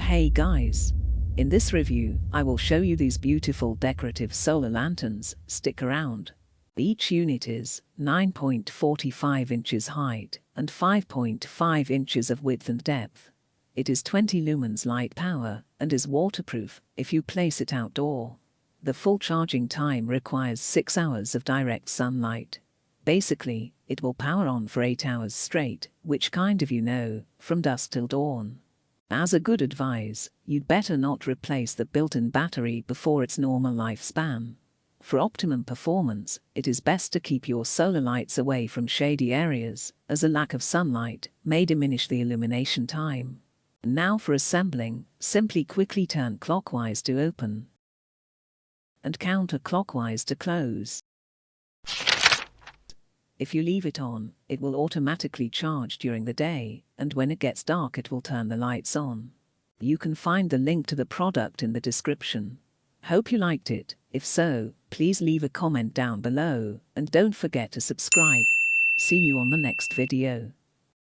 Hey guys! In this review, I will show you these beautiful decorative solar lanterns. Stick around. Each unit is 9.45 inches height and 5.5 inches of width and depth. It is 20 lumens light power and is waterproof if you place it outdoor. The full charging time requires 6 hours of direct sunlight. Basically, it will power on for 8 hours straight, which kind of from dusk till dawn. As a good advice, you'd better not replace the built-in battery before its normal lifespan. For optimum performance, it is best to keep your solar lights away from shady areas, as a lack of sunlight may diminish the illumination time. Now for assembling, simply quickly turn clockwise to open and counterclockwise to close. If you leave it on, it will automatically charge during the day, and when it gets dark it will turn the lights on. You can find the link to the product in the description. Hope you liked it. If so, please leave a comment down below, and don't forget to subscribe. See you on the next video.